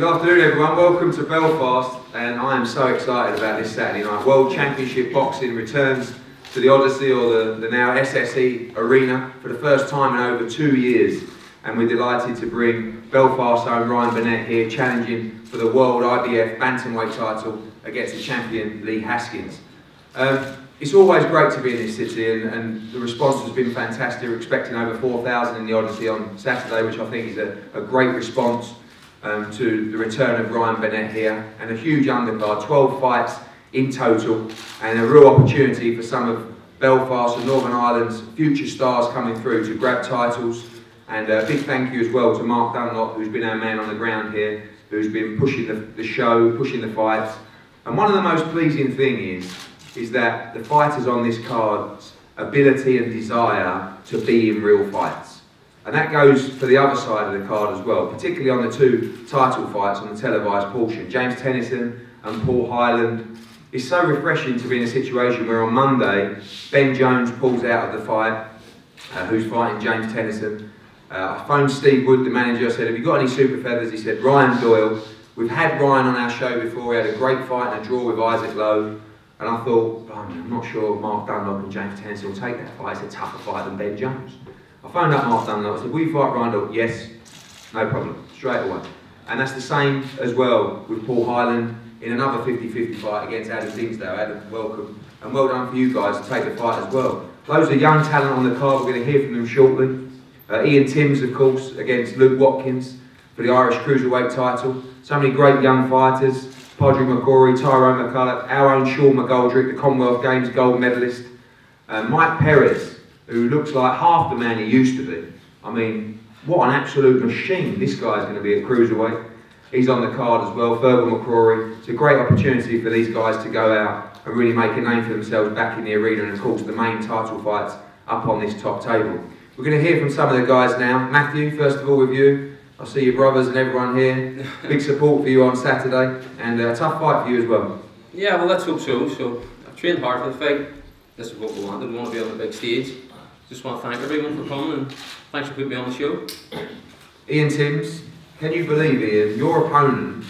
Good afternoon everyone, welcome to Belfast, and I am so excited about this Saturday night. World Championship Boxing returns to the Odyssey, or the now SSE Arena, for the first time in over 2 years, and we're delighted to bring Belfast's own Ryan Burnett here, challenging for the World IBF Bantamweight title against the champion Lee Haskins. It's always great to be in this city, and the response has been fantastic. We're expecting over 4,000 in the Odyssey on Saturday, which I think is a great response to the return of Ryan Burnett here, and a huge undercard, 12 fights in total, and a real opportunity for some of Belfast and Northern Ireland's future stars coming through to grab titles. And a big thank you as well to Mark Dunlop, who's been our man on the ground here, who's been pushing the show, pushing the fights. And one of the most pleasing things is that the fighters on this card's ability and desire to be in real fights. And that goes for the other side of the card as well, particularly on the two title fights on the televised portion. James Tennyson and Paul Hyland. It's so refreshing to be in a situation where on Monday, Ben Jones pulls out of the fight, who's fighting James Tennyson. I phoned Steve Wood, the manager. I said, have you got any super feathers? He said, Ryan Doyle. We've had Ryan on our show before. We had a great fight and a draw with Isaac Lowe. And I thought, I'm not sure Mark Dunlop and James Tennyson will take that fight. It's a tougher fight than Ben Jones. I phoned up Mark Dunlop. I said, will you fight Ryan Doyle? Yes, no problem, straight away. And that's the same as well with Paul Hyland in another 50-50 fight against Adam Dingsdale. Adam, welcome. And well done for you guys to take the fight as well. Loads of young talent on the card. We're going to hear from them shortly. Ian Timms, of course, against Luke Watkins for the Irish Cruiserweight title. So many great young fighters. Padraig McCrory, Tyrone McCulloch, our own Sean McGoldrick, the Commonwealth Games gold medalist. Mike Perez, who looks like half the man he used to be. I mean, what an absolute machine. This guy's going to be a cruiserweight. He's on the card as well, Fergal McCrory. It's a great opportunity for these guys to go out and really make a name for themselves back in the arena, and of course the main title fights up on this top table. We're going to hear from some of the guys now. Matthew, first of all with you. I see your brothers and everyone here. Big support for you on Saturday, and a tough fight for you as well. Yeah, well, let's hope so. So I've trained hard for the fight. This is what we wanted. We want to be on the big stage. Just want to thank everyone for coming, and thanks for putting me on the show. Ian Timms, can you believe, Ian, your opponent,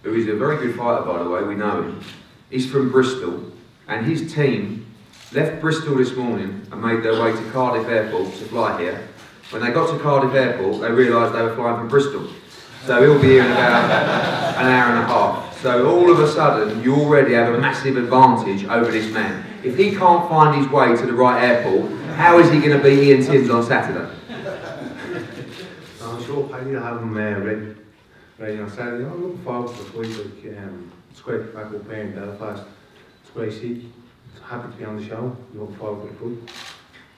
who is a very good fighter by the way, we know him, he's from Bristol, and his team left Bristol this morning and made their way to Cardiff Airport to fly here. When they got to Cardiff Airport, they realised they were flying from Bristol. So he'll be here in about an hour and a half. So all of a sudden, you already have a massive advantage over this man. If he can't find his way to the right airport, how is he going to beat Ian Timms on Saturday? I'm so happy to have him ready on Saturday. I'm looking forward to the fight. It's great to be back up here in Belfast. It's great to see. Happy to be on the show. Looking forward to the fight.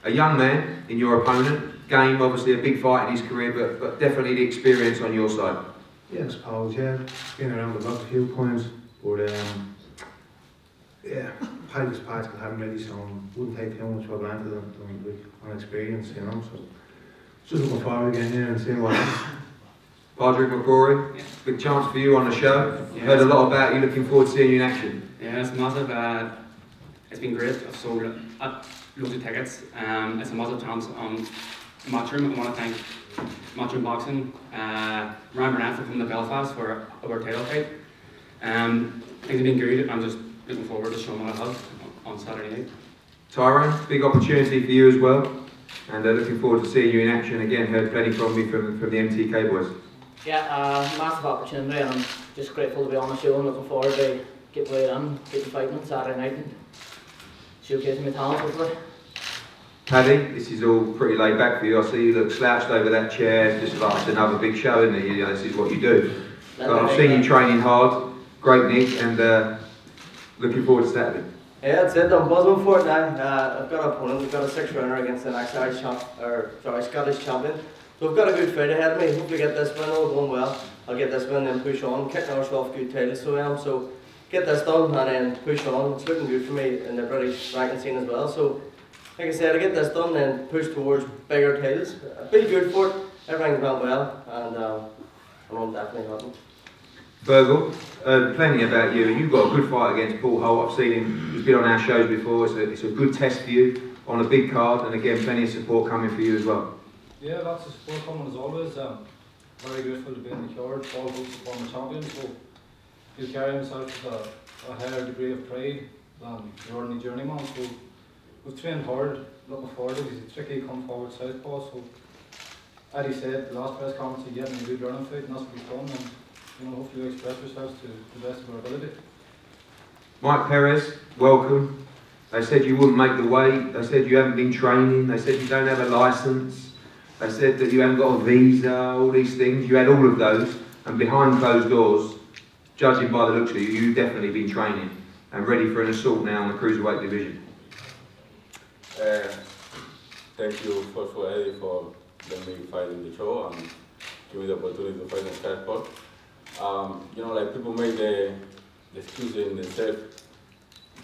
A young man in your opponent. Game, obviously a big fight in his career, but definitely the experience on your side. Yeah, I suppose, yeah. Been around the block a few times, but yeah, Paddy's parts I haven't really, so wouldn't take too much for granted on experience, you know. So just looking forward again here and seeing what happens. Padraig McCrory, yeah. Big chance for you on the show. Yeah. Heard a lot about you, looking forward to seeing you in action. Yeah, it's massive. It's been great. I've sold loads of tickets. It's a massive chance on Matchroom. I want to thank Matchroom Boxing, Ryan Burnett for coming to Belfast for our title fight. Things have been good. I'm just looking forward to showing what I have on Saturday night. Tyrone, big opportunity for you as well, and looking forward to seeing you in action again. Heard plenty from me from the MTK boys. Yeah, massive opportunity, and I'm just grateful to be on the show and looking forward to get right on, get the fighting on Saturday night and showcasing my talent hopefully. Paddy, this is all pretty laid back for you. I see you look slouched over that chair, just like it's another big show, isn't it? You know, this is what you do. But I've seen you training hard, great Nick, and looking forward to Saturday. Yeah, that's it. I'm buzzing for it now. I've got an opponent. We've got a 6-runner against the next Scottish champion. So we've got a good fight ahead of me. Hopefully get this win. All going well. I'll get this win and push on. Kicking ourselves good titles, so I am. So get this done and then push on. It's looking good for me in the British ranking scene as well. So like I said, I get this done and push towards bigger titles. I feel good for it. Everything went well, and I'm definitely happy. Fergal, plenty about you. You've got a good fight against Paul Holt. I've seen him. He's been on our shows before. It's a good test for you on a big card, and again, plenty of support coming for you as well. Yeah, lots of support coming as always. very grateful to be in the yard, all votes of former champions, so he'll carry himself with a higher degree of pride than the ordinary journeyman. So we've trained hard, looking forward to it. He's a tricky come forward southpaw, so as he said, the last press conference he gave him a good running fight, and that's what he's done, and you know, hopefully we express ourselves to the best of our ability. Mike Perez, welcome. They said you wouldn't make the weight, they said you haven't been training, they said you don't have a licence, they said that you haven't got a visa, all these things. You had all of those, and behind closed doors, judging by the looks of you, you've definitely been training and ready for an assault now in the cruiserweight division. Thank you first for Eddie for letting me fight in the show and give me the opportunity to fight in the Skysport. You know, like people make the excuse in themselves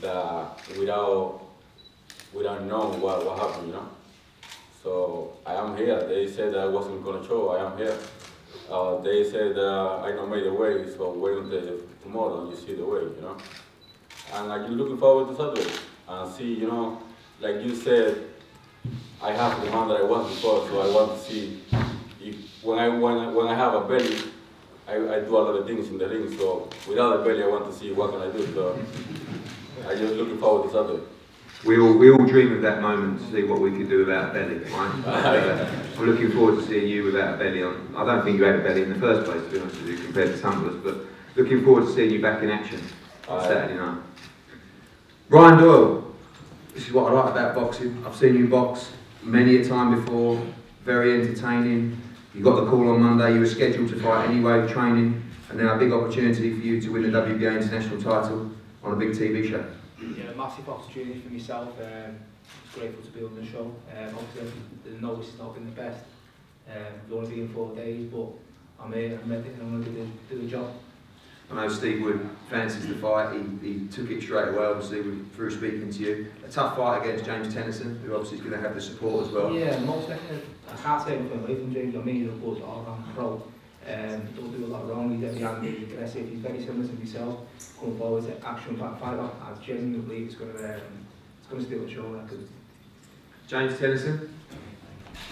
that without knowing what happened, you know. So I am here. They said I wasn't gonna show. I am here. They said I don't make the way, so wait until tomorrow and you see the way, you know. And like you're looking forward to Saturday and see, you know, like you said, I have the man that I was before, so I want to see if, when I have a belly, I do a lot of things in the ring. So without a belly, I want to see what can I do. So I just looking forward to Saturday. We all dream of that moment to see what we could do without a belly, right? I'm looking forward to seeing you without a belly on. I don't think you had a belly in the first place, to be honest with you, compared to some of us, but looking forward to seeing you back in action on Saturday night. Ryan Doyle, this is what I like about boxing. I've seen you box many a time before, very entertaining. You got the call on Monday, you were scheduled to fight anyway, training, and now a big opportunity for you to win the WBA international title on a big TV show. Yeah, massive opportunity for myself. It's grateful to be on the show. Obviously, the notice has not been the best. We only be in 4 days, but I'm here, I'm ready, and I'm going to do the job. I know Steve Wood fancies the fight. He took it straight away, obviously, through speaking to you. A tough fight against James Tennyson, who obviously is going to have the support as well. Yeah, most definitely. I can't say anything away from James. I mean, he's a good all-round pro. Don't do a lot wrong. He's very angry, he's aggressive. He's very similar to myself. Coming forward as an action-packed fighter. I genuinely believe it's going to steal the show. James Tennyson,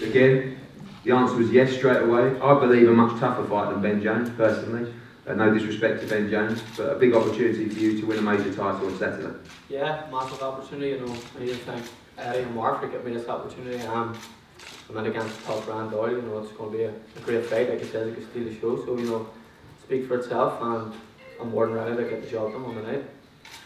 again, the answer was yes straight away. I believe a much tougher fight than Ben Jones, personally. No disrespect to Ben Jones, but a big opportunity for you to win a major title on Saturday. Yeah, massive opportunity, you know. I need to thank Eddie and Mark for giving me this opportunity. I'm in against top Ryan Doyle, you know, it's going to be a great fight. Like I said, it could steal the show, so, you know, speak for itself, and I'm more than ready to get the job done on the night.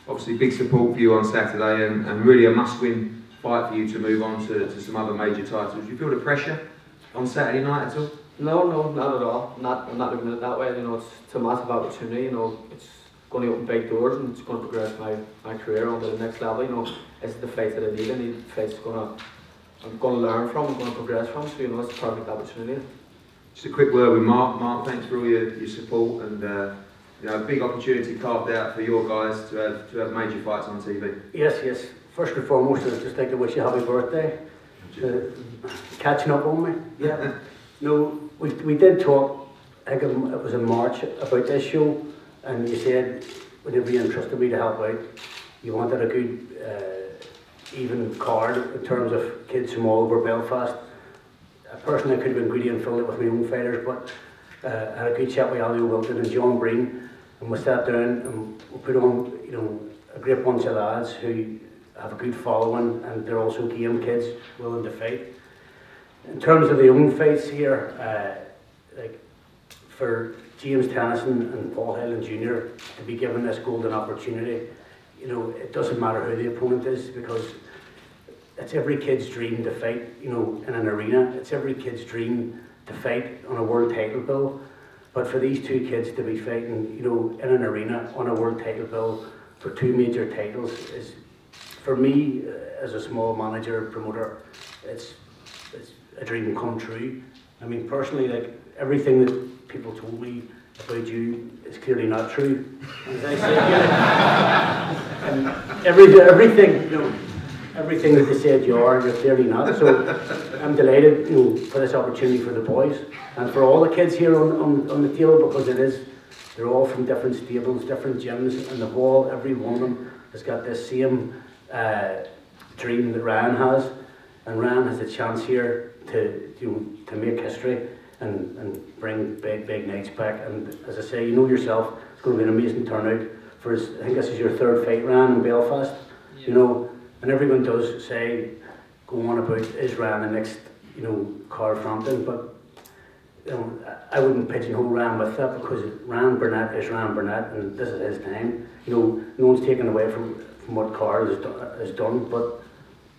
Obviously, big support for you on Saturday, and really a must-win fight for you to move on to some other major titles. Do you feel the pressure on Saturday night at all? No, not at all. I'm not looking at it that way. You know, it's a massive opportunity. You know, it's going to open big doors, and it's going to progress my career on to the next level. You know, it's the fights that I need. I need fights I'm going to learn from, I'm going to progress from. So, you know, it's a perfect opportunity. Just a quick word with Mark. Mark, thanks for all your support, and you know, a big opportunity carved out for your guys to have major fights on TV. Yes. First and foremost, I'd just like to wish you a happy birthday. Catching up on me. Yeah. No, we did talk, I think it was in March, about this show, and you said whenever you entrusted me to help out, you wanted a good even card in terms of kids from all over Belfast. Personally, I could have been greedy and filled it with my own fighters, but I had a good chat with Alio Wilton and John Breen, and we sat down and we put on, you know, a great bunch of lads who have a good following, and they're also game kids willing to fight. In terms of the own fights here, like for James Tennyson and Paul Highland Jr. to be given this golden opportunity, you know, it doesn't matter who the opponent is, because it's every kid's dream to fight, you know, in an arena. It's every kid's dream to fight on a world title bill. But for these two kids to be fighting, you know, in an arena on a world title bill for two major titles is, for me, as a small manager, promoter, it's a dream come true. I mean, personally, like, everything that people told me about you is clearly not true. As I said, and everything, you know, everything that they said you're clearly not. So I'm delighted, you know, for this opportunity for the boys and for all the kids here on the table, because they're all from different stables, different gyms, and they've all, every one of them has got this same dream that Ryan has, and Ryan has a chance here to make history. and bring big nights back. And as I say, you know yourself, it's going to be an amazing turnout. For his, I think this is your third fight round in Belfast, you know, and everyone does say, go on about is Ryan the next, you know, Carl Frampton, but you know, I wouldn't pigeonhole Ryan with that, because Ryan Burnett is Ryan Burnett, and this is his time. You know, no one's taken away from what Carl has done, but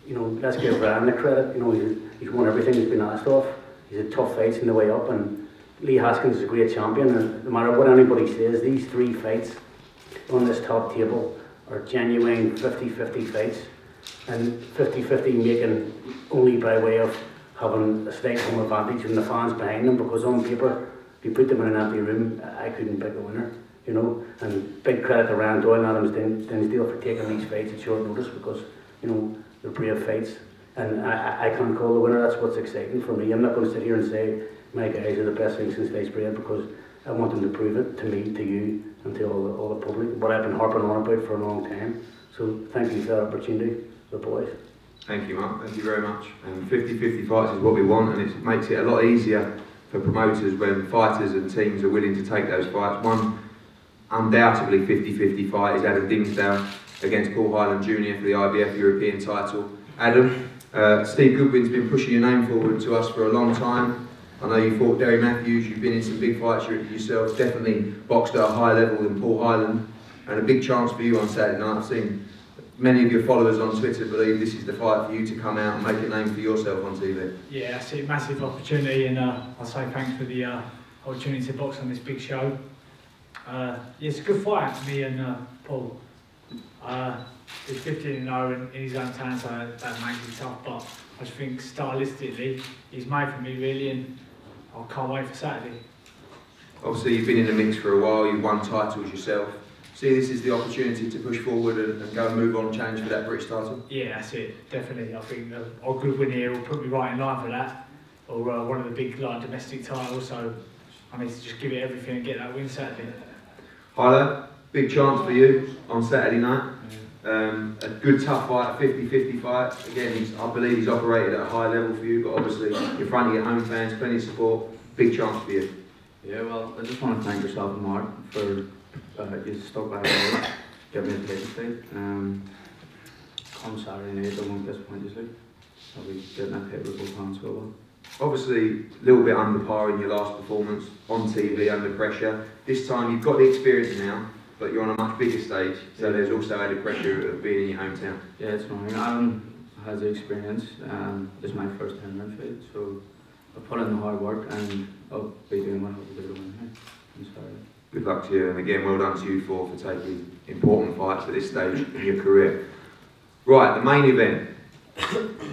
you know, let's give Ryan the credit. You know, he's won everything he's been asked of. He's had tough fights on the way up, and Lee Haskins is a great champion, and no matter what anybody says, these 3 fights on this top table are genuine 50-50 fights, and 50-50 making only by way of having a slight home advantage from the fans behind them, because on paper, if you put them in an empty room, I couldn't pick a winner, you know. And big credit to Ryan Doyle and Adams Dinsdale for taking these fights at short notice, because, you know, they're brave fights, and I can't call the winner. That's what's exciting for me. I'm not going to sit here and say my guys are the best thing since sliced bread, because I want them to prove it to me, to you, and to all the public, what I've been harping on about for a long time. So thank you for that opportunity, the boys. Thank you, Mark. Thank you very much. And 50-50 fights is what we want, and it makes it a lot easier for promoters when fighters and teams are willing to take those fights. One undoubtedly 50-50 fight is Adam Dinsdale against Paul Hyland Jr. for the IBF European title. Adam, Steve Goodwin's been pushing your name forward to us for a long time. I know you fought Derry Matthews, you've been in some big fights yourself, definitely boxed at a higher level than Paul Hyland, and a big chance for you on Saturday night. I've seen many of your followers on Twitter believe this is the fight for you to come out and make a name for yourself on TV. Yeah, I see a massive opportunity, and I'll say thanks for the opportunity to box on this big show. Yeah, it's a good fight for me and Paul. He's 15-0 in his own town, so that makes it tough, but I just think stylistically he's made for me really, and I can't wait for Saturday. Obviously you've been in the mix for a while, you've won titles yourself. See this is the opportunity to push forward and go and move on and challenge for that British title? Yeah, that's it, definitely. I think a good win here will put me right in line for that, or one of the big domestic titles, so I need to just give it everything and get that win Saturday. Hyla, big chance for you on Saturday night. A good tough fight, a 50-50 fight. Again, I believe he's operated at a high level for you, but obviously in front of your home fans, plenty of support. Big chance for you. Yeah, well, I just want to thank yourself and Mark for you stuck by me, give me a place to stay. Come Saturday night, I won't disappoint you. I'll be getting that paper with both hands over. Obviously, a little bit under par in your last performance, on TV, under pressure. This time you've got the experience now, but you're on a much bigger stage, so there's also added pressure of being in your hometown. Yeah, it's fine. Adam has the experience. This is my first tournament fight, so I've put in the hard work and I'll be doing what I have to do to win here. I'm sorry. Good luck to you, and again, well done to you for taking important fights at this stage in your career. Right, the main event,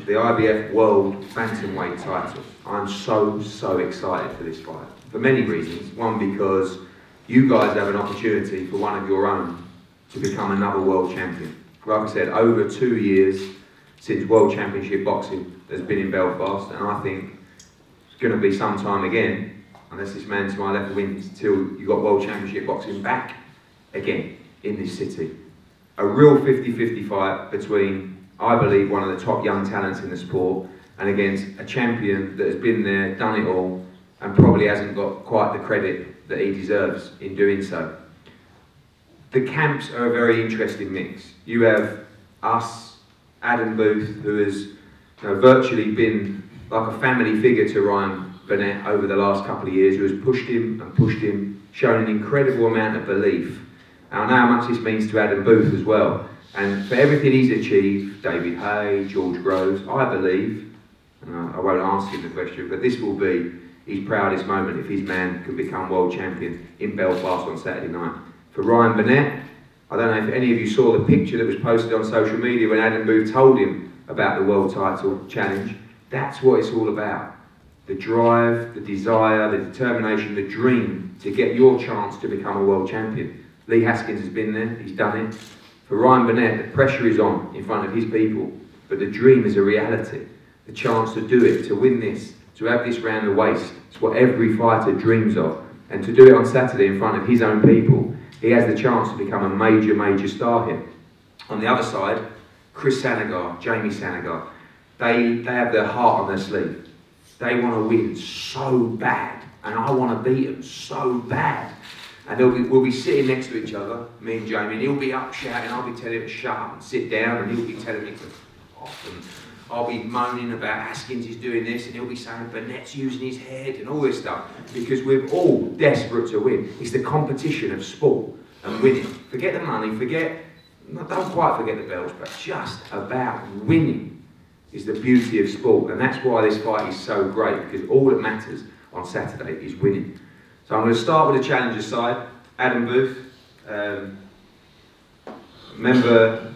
the IBF World Bantamweight title. I'm so excited for this fight, for many reasons. One, because you guys have an opportunity for one of your own to become another world champion. Like I said, over 2 years since World Championship Boxing has been in Belfast, and I think it's going to be some time again, unless this man to my left wins, until you got World Championship Boxing back again in this city. A real 50-50 fight between, I believe, one of the top young talents in the sport, and against a champion that has been there, done it all, and probably hasn't got quite the credit that he deserves in doing so. The camps are a very interesting mix. You have us, Adam Booth, who has virtually been like a family figure to Ryan Burnett over the last couple of years, who has pushed him, shown an incredible amount of belief. And I know how much this means to Adam Booth as well. And for everything he's achieved, David Hay, George Groves, I believe, I won't ask him the question, but this will be his proudest moment if his man can become world champion in Belfast on Saturday night. For Ryan Burnett, I don't know if any of you saw the picture that was posted on social media when Adam Booth told him about the world title challenge. That's what it's all about. The drive, the desire, the determination, the dream to get your chance to become a world champion. Lee Haskins has been there, he's done it. For Ryan Burnett, the pressure is on in front of his people, but the dream is a reality. The chance to do it, to win this, to have this round the waist, it's what every fighter dreams of. And to do it on Saturday in front of his own people, he has the chance to become a major star here. On the other side, Chris Sanagar, Jamie Sanagar, they have their heart on their sleeve. They want to win so bad, and I want to beat them so bad. And we'll be sitting next to each other, me and Jamie, and he'll be up shouting, I'll be telling him to shut up and sit down, and he'll be telling me to off, and I'll be moaning about Haskins is doing this, and he'll be saying Burnett's using his head and all this stuff, because we're all desperate to win. It's the competition of sport and winning. Forget the money, don't quite forget the bells, but just about winning is the beauty of sport, and that's why this fight is so great, because all that matters on Saturday is winning. So I'm going to start with the challenger side. Adam Booth, remember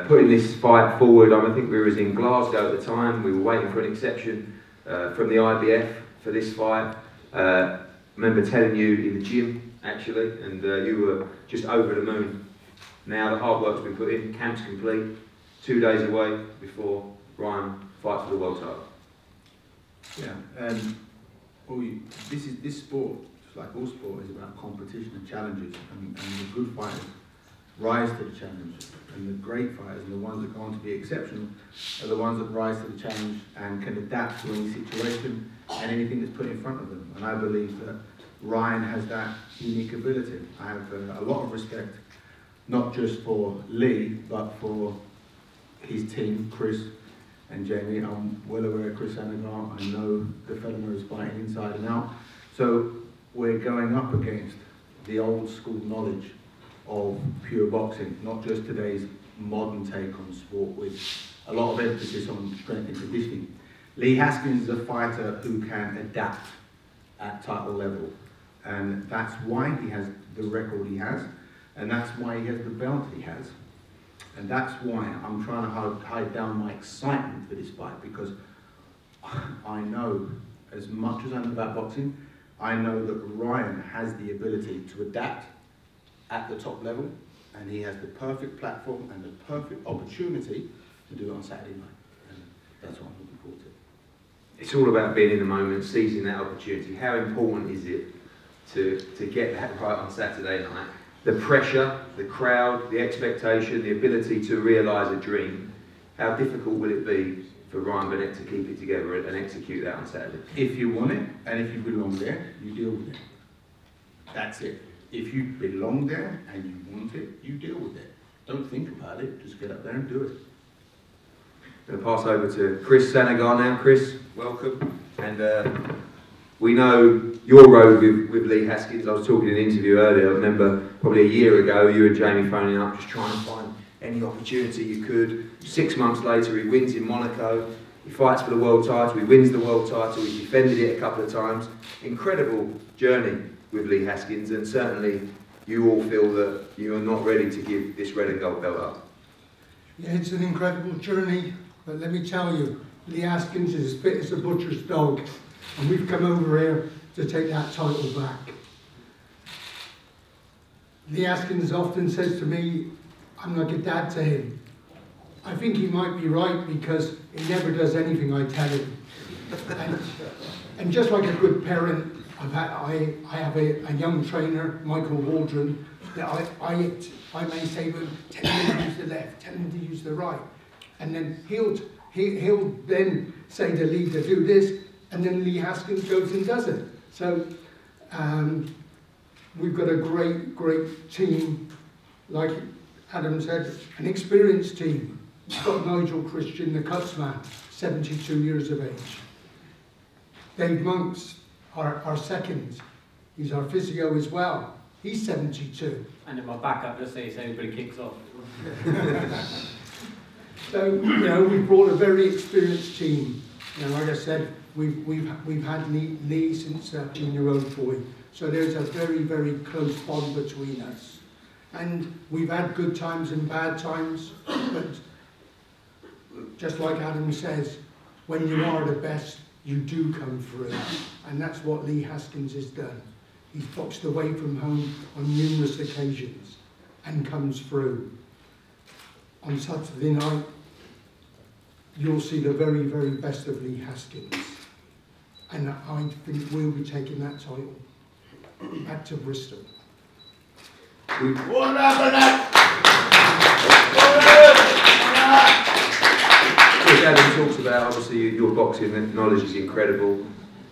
putting this fight forward. I think we were in Glasgow at the time. We were waiting for an exception from the IBF for this fight. Remember telling you in the gym, actually, and you were just over the moon. Now the hard work's been put in, camp's complete, 2 days away before Ryan fights for the world title. Yeah, this sport, just like all sport, is about competition and challenges, and the good fighters rise to the challenge, and the great fighters and the ones that go on to be exceptional are the ones that rise to the challenge and can adapt to any situation and anything that's put in front of them. And I believe that Ryan has that unique ability. I have a lot of respect, not just for Lee, but for his team, Chris and Jamie. I'm well aware of Chris Undercard. I know the fella is fighting inside and out. So we're going up against the old school knowledge of pure boxing, not just today's modern take on sport with a lot of emphasis on strength and conditioning. Lee Haskins is a fighter who can adapt at title level, and that's why he has the record he has, and that's why he has the belt he has. And that's why I'm trying to hide down my excitement for this fight, because I know, as much as I know about boxing, I know that Ryan has the ability to adapt at the top level, and he has the perfect platform and the perfect opportunity to do it on Saturday night. And that's what I'm looking forward to. It's all about being in the moment, seizing that opportunity. How important is it to get that right on Saturday night? The pressure, the crowd, the expectation, the ability to realise a dream. How difficult will it be for Ryan Burnett to keep it together and execute that on Saturday? If you want it, and if you belong there, you deal with it. That's it. If you belong there and you want it, you deal with it. Don't think about it, just get up there and do it. I'm going to pass over to Chris Sanagar now. Chris, welcome. And we know your road with Lee Haskins. I was talking in an interview earlier. I remember probably a year ago, you and Jamie phoning up, just trying to find any opportunity you could. 6 months later, he wins in Monaco. He fights for the world title. He wins the world title. He defended it a couple of times. Incredible journey with Lee Haskins, and certainly you all feel that you are not ready to give this red and gold belt up. Yeah, it's an incredible journey, but let me tell you, Lee Haskins is as fit as a butcher's dog, and we've come over here to take that title back. Lee Haskins often says to me, I'm like a dad to him. I think he might be right, because he never does anything I tell him. And just like a good parent, I have a young trainer, Michael Waldron, that I may say to him, tell him to use the left, tell him to use the right. And then he'll then say to Lee to do this, and then Lee Haskins goes and does it. So we've got a great team, like Adam said, an experienced team. We've got Nigel Christian, the cuts man, 72 years of age. Dave Monks, our second, he's our physio as well. He's 72. And in my backup, just say anybody kicks off. So, you know, we've brought a very experienced team. You know, like I said, we've had Lee since a 10-year-old boy. So there's a very close bond between us. And we've had good times and bad times, but just like Adam says, when you are the best, you do come through. And that's what Lee Haskins has done. He's boxed away from home on numerous occasions and comes through. On Saturday night, you'll see the very best of Lee Haskins. And I think we'll be taking that title back to Bristol. What happened? Adam talks about, obviously your boxing knowledge is incredible.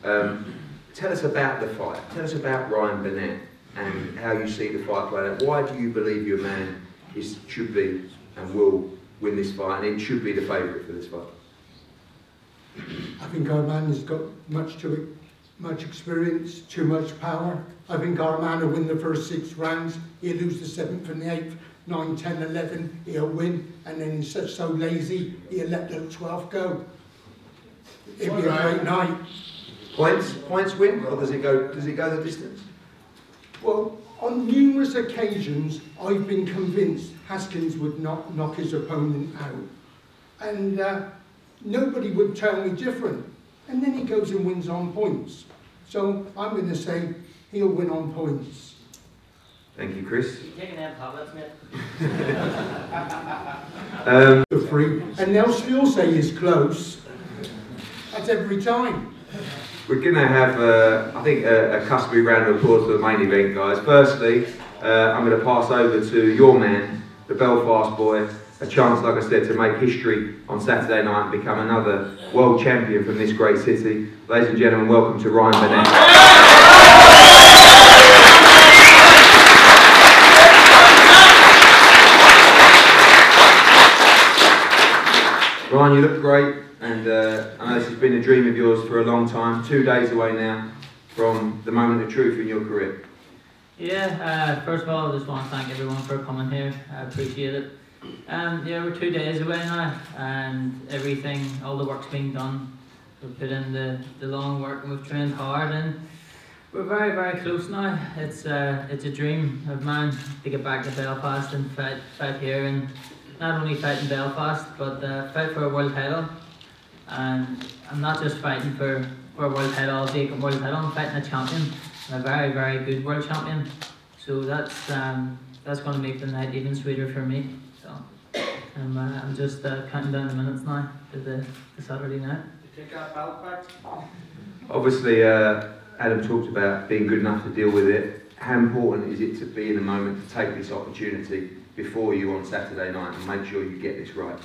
Tell us about the fight. Tell us about Ryan Burnett and how you see the fight playing out. Why do you believe your man should be and will win this fight, and it should be the favourite for this fight? I think our man has got much experience, too much power. I think our man will win the first 6 rounds. He'll lose the 7th and the 8th, 9, 10, 11. He'll win, and then he's so lazy he'll let the 12th go. It'll be a great night. Points win, or does it go the distance? Well, on numerous occasions, I've been convinced Haskins would not knock his opponent out, and nobody would tell me different. And then he goes and wins on points. So I'm going to say he'll win on points. Thank you, Chris. You taking them tablets, mate? The free, and they'll still say he's close. That's every time. We're going to have, I think, a customary round of applause for the main event, guys. Firstly, I'm going to pass over to your man, the Belfast boy, a chance, like I said, to make history on Saturday night and become another world champion from this great city. Ladies and gentlemen, welcome to Ryan Burnett. Ryan, you look great, and I know this has been a dream of yours for a long time. 2 days away now from the moment of truth in your career. Yeah, first of all, I just want to thank everyone for coming here. I appreciate it. Yeah, we're 2 days away now, and everything, all the work's been done. We've put in the long work, and we've trained hard, and we're very, very close now. It's a dream of mine to get back to Belfast and fight here, and not only fight in Belfast, but fight for a world title. And I'm not just fighting for a world title, I'll take a world title, I'm fighting a champion, a very, very good world champion. So that's going to make the night even sweeter for me. So I'm just counting down the minutes now to the Saturday night. You take that belt back? Obviously, Adam talked about being good enough to deal with it. How important is it to be in the moment to take this opportunity before you on Saturday night and make sure you get this right?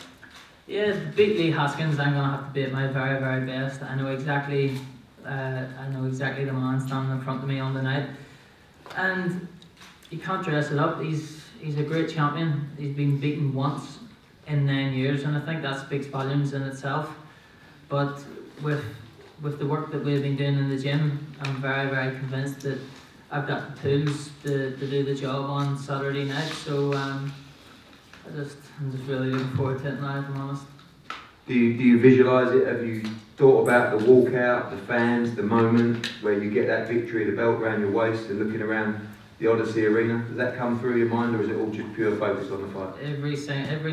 Yeah, to beat Lee Haskins, I'm going to have to be at my very, very best. I know exactly the man standing in front of me on the night, and you can't dress it up. He's a great champion. He's been beaten once in 9 years, and I think that speaks volumes in itself. But with the work that we've been doing in the gym, I'm very, very convinced that I've got the tools to do the job on Saturday night. So I'm just really looking forward to it now, if I'm honest. Do you visualise it? Have you thought about the walkout, the fans, the moment where you get that victory, the belt around your waist and looking around the Odyssey Arena? Does that come through your mind, or is it all just pure focus on the fight? Every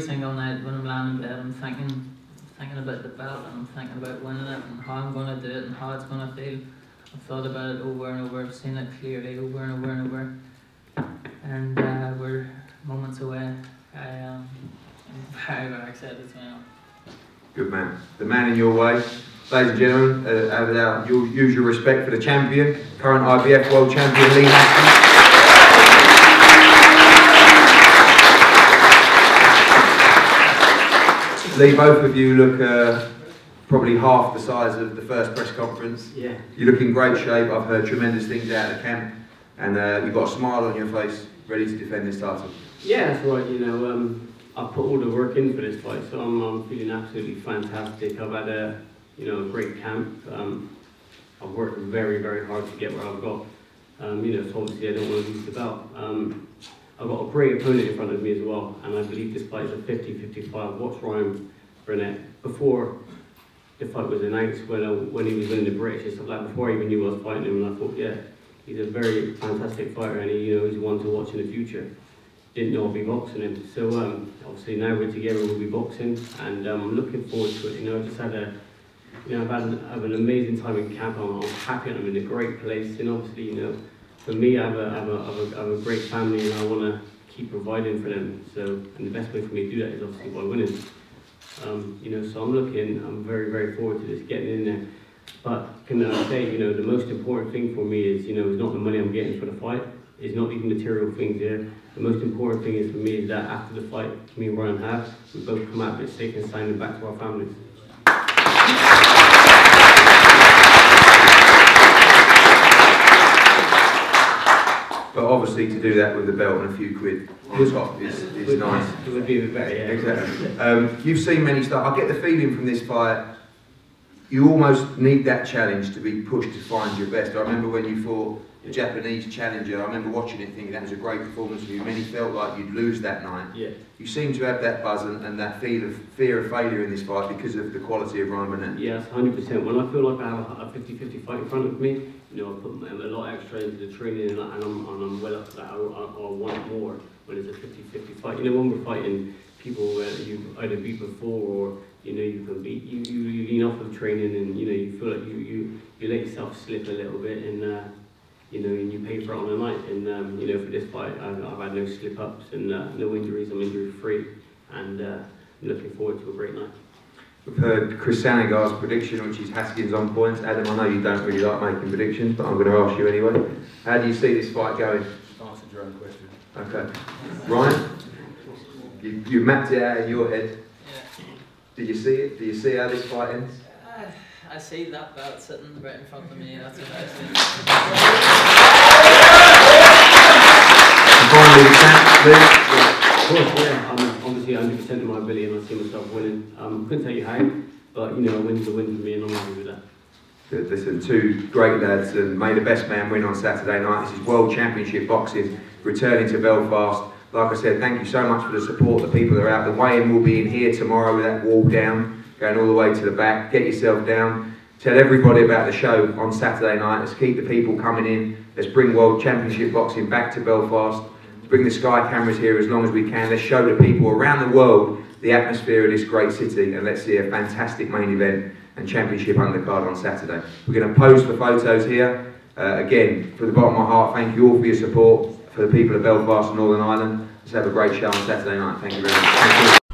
single night when I'm lying in bed, I'm thinking about the belt, and I'm thinking about winning it and how I'm going to do it and how it's going to feel. I've thought about it over and over, I've seen it clearly over and over and over. And we're moments away. I'm very, very excited to now. Good man. The man in your way. Ladies and gentlemen, you'll use your respect for the champion, current IBF world champion Lee Haskins. Lee, both of you look probably half the size of the first press conference. Yeah. You look in great shape. I've heard tremendous things out of the camp, and you've got a smile on your face, ready to defend this title. Yeah, that's right. You know, I've put all the work in for this fight, so I'm feeling absolutely fantastic. I've had a great camp. I've worked very, very hard to get where I've got. So obviously I don't want to lose the belt. I've got a great opponent in front of me as well, and I believe this fight is a 50-55. Watch Ryan Burnett. Before the fight was announced, when he was winning the British and stuff like that, before I even knew I was fighting him, and I thought, yeah, he's a very fantastic fighter, and he's one to watch in the future. Didn't know I'd be boxing him, so obviously now we're together, we'll be boxing, and I'm looking forward to it. I just had I've had an amazing time in camp. I'm happy, and I'm in a great place, and obviously, for me, I have a great family, and I want to keep providing for them. So, and the best way for me to do that is obviously by winning. So I'm very, very forward to this, getting in there. But can I say, the most important thing for me is, is not the money I'm getting for the fight. It's not even material things here. The most important thing is for me is that after the fight, me and Ryan we both come out of it safe and sound and back to our families. But obviously to do that with a belt and a few quid on top is nice. It would be very, yeah. Exactly. You've seen many stuff. I get the feeling from this fight, you almost need that challenge to be pushed to find your best. I remember when you fought the Japanese challenger, I remember watching it thinking that was a great performance for you. Many felt like you'd lose that night. Yeah. You seem to have that buzz and that fear of failure in this fight because of the quality of Ryan Burnett. Yes, 100%. When I feel like I have a 50-50 fight in front of me, you know, I put a lot extra into the training and I'm well up to that. I want more when it's a 50-50 fight. You know, when we're fighting people where you either beat before or, you know, you can beat, you lean off of training and, you know, you feel like you let yourself slip a little bit and, you know, and you pay for it on the night. And, you know, for this fight, I've had no slip-ups and no injuries. I'm injury-free and I'm looking forward to a great night. We've heard Chris Sanagar's prediction, which is Haskins on points. Adam, I know you don't really like making predictions, but I'm going to ask you anyway. How do you see this fight going? Answered your own question. Okay. Ryan, you mapped it out in your head. Yeah. Did you see it? Do you see how this fight ends? I see that belt sitting right in front of me, that's what I see. And finally, the champ, Lee. Of course, yeah. I'm obviously 100% of my ability and I see myself winning. Couldn't tell you how, but you know, a win's a win for me and I'm happy with that. Good. Listen, two great lads, and may the best man win on Saturday night. This is World Championship Boxing, returning to Belfast. Like I said, thank you so much for the support, the people that are out. The weigh-in will be in here tomorrow with that wall down, going all the way to the back. Get yourself down. Tell everybody about the show on Saturday night. Let's keep the people coming in. Let's bring World Championship Boxing back to Belfast. Let's bring the Sky cameras here as long as we can. Let's show the people around the world the atmosphere of this great city, and let's see a fantastic main event and championship undercard on Saturday. We're going to pose for photos here. Again, from the bottom of my heart, thank you all for your support, for the people of Belfast and Northern Ireland. Let's have a great show on Saturday night. Thank you very much. Thank you.